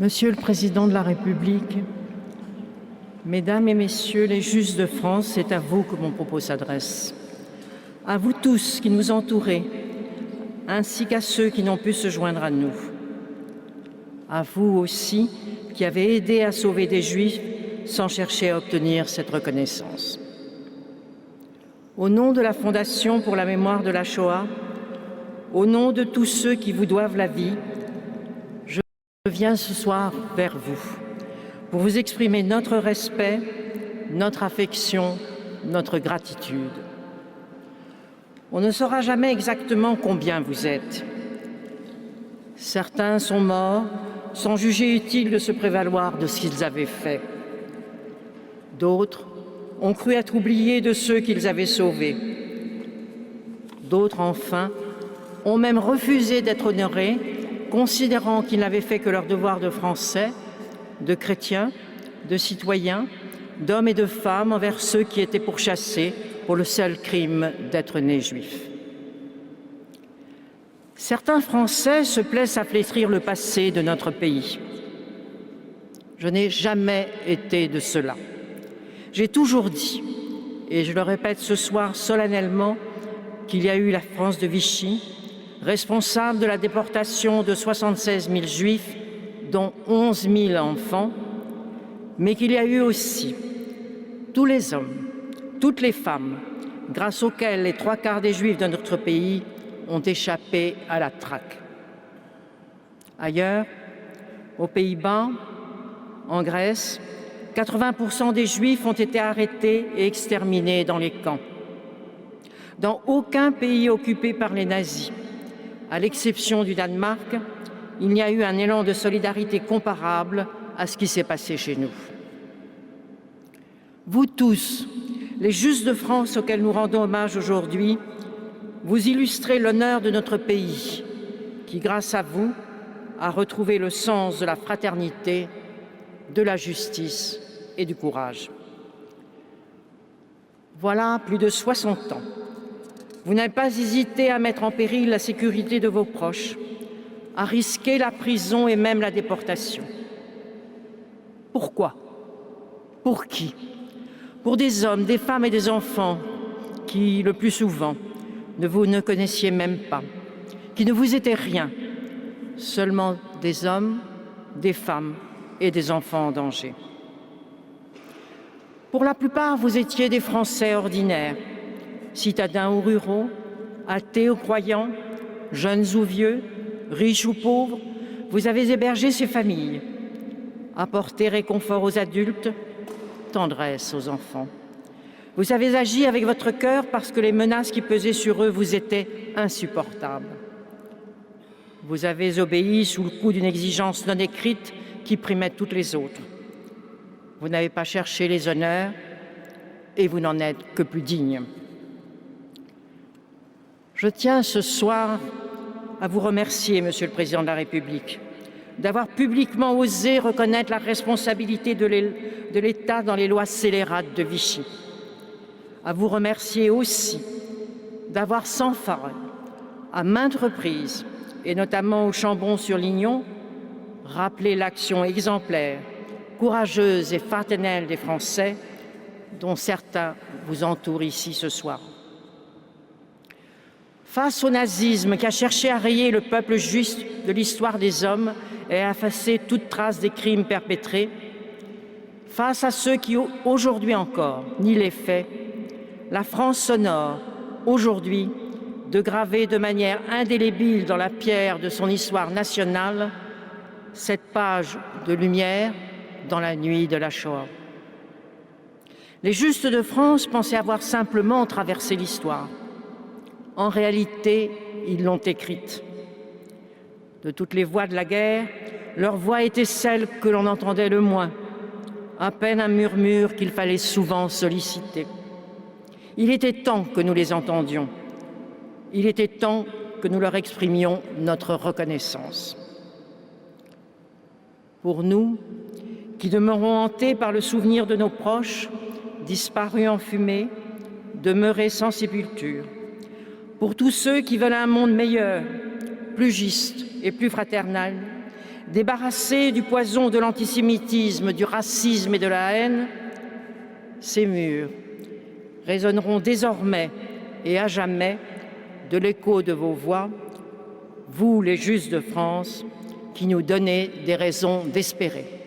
Monsieur le Président de la République, Mesdames et Messieurs les Justes de France, c'est à vous que mon propos s'adresse. À vous tous qui nous entourez, ainsi qu'à ceux qui n'ont pu se joindre à nous. À vous aussi qui avez aidé à sauver des Juifs sans chercher à obtenir cette reconnaissance. Au nom de la Fondation pour la mémoire de la Shoah, au nom de tous ceux qui vous doivent la vie, je viens ce soir vers vous pour vous exprimer notre respect, notre affection, notre gratitude. On ne saura jamais exactement combien vous êtes. Certains sont morts sans juger utile de se prévaloir de ce qu'ils avaient fait. D'autres ont cru être oubliés de ceux qu'ils avaient sauvés. D'autres, enfin, ont même refusé d'être honorés, considérant qu'ils n'avaient fait que leur devoir de Français, de chrétiens, de citoyens, d'hommes et de femmes envers ceux qui étaient pourchassés pour le seul crime d'être nés juifs. Certains Français se plaisent à flétrir le passé de notre pays. Je n'ai jamais été de cela. J'ai toujours dit, et je le répète ce soir solennellement, qu'il y a eu la France de Vichy, responsable de la déportation de 76 000 Juifs, dont 11 000 enfants, mais qu'il y a eu aussi tous les hommes, toutes les femmes, grâce auxquels les 3/4 des Juifs de notre pays ont échappé à la traque. Ailleurs, aux Pays-Bas, en Grèce, 80% des Juifs ont été arrêtés et exterminés dans les camps. Dans aucun pays occupé par les nazis, à l'exception du Danemark, il n'y a eu un élan de solidarité comparable à ce qui s'est passé chez nous. Vous tous, les Justes de France auxquels nous rendons hommage aujourd'hui, vous illustrez l'honneur de notre pays, qui, grâce à vous, a retrouvé le sens de la fraternité, de la justice et du courage. Voilà plus de 60 ans. Vous n'avez pas hésité à mettre en péril la sécurité de vos proches, à risquer la prison et même la déportation. Pourquoi? Pour qui? Pour des hommes, des femmes et des enfants qui, le plus souvent, vous ne connaissiez même pas, qui ne vous étaient rien, seulement des hommes, des femmes et des enfants en danger. Pour la plupart, vous étiez des Français ordinaires, citadins ou ruraux, athées ou croyants, jeunes ou vieux, riches ou pauvres. Vous avez hébergé ces familles, apporté réconfort aux adultes, tendresse aux enfants. Vous avez agi avec votre cœur parce que les menaces qui pesaient sur eux vous étaient insupportables. Vous avez obéi sous le coup d'une exigence non écrite qui primait toutes les autres. Vous n'avez pas cherché les honneurs et vous n'en êtes que plus digne. Je tiens ce soir à vous remercier, Monsieur le Président de la République, d'avoir publiquement osé reconnaître la responsabilité de l'État dans les lois scélérates de Vichy. À vous remercier aussi d'avoir sans phare, à maintes reprises, et notamment au Chambon-sur-Lignon, rappelé l'action exemplaire, courageuse et fraternelle des Français, dont certains vous entourent ici ce soir. Face au nazisme qui a cherché à rayer le peuple juif de l'histoire des hommes et à effacer toute trace des crimes perpétrés, face à ceux qui, aujourd'hui encore, nient les faits, la France s'honore, aujourd'hui, de graver de manière indélébile dans la pierre de son histoire nationale cette page de lumière dans la nuit de la Shoah. Les Justes de France pensaient avoir simplement traversé l'histoire. En réalité, ils l'ont écrite. De toutes les voix de la guerre, leur voix était celle que l'on entendait le moins, à peine un murmure qu'il fallait souvent solliciter. Il était temps que nous les entendions. Il était temps que nous leur exprimions notre reconnaissance. Pour nous, qui demeurons hantés par le souvenir de nos proches, disparus en fumée, demeurés sans sépulture, pour tous ceux qui veulent un monde meilleur, plus juste et plus fraternel, débarrassés du poison de l'antisémitisme, du racisme et de la haine, ces murs résonneront désormais et à jamais de l'écho de vos voix, vous les justes de France, qui nous donnez des raisons d'espérer.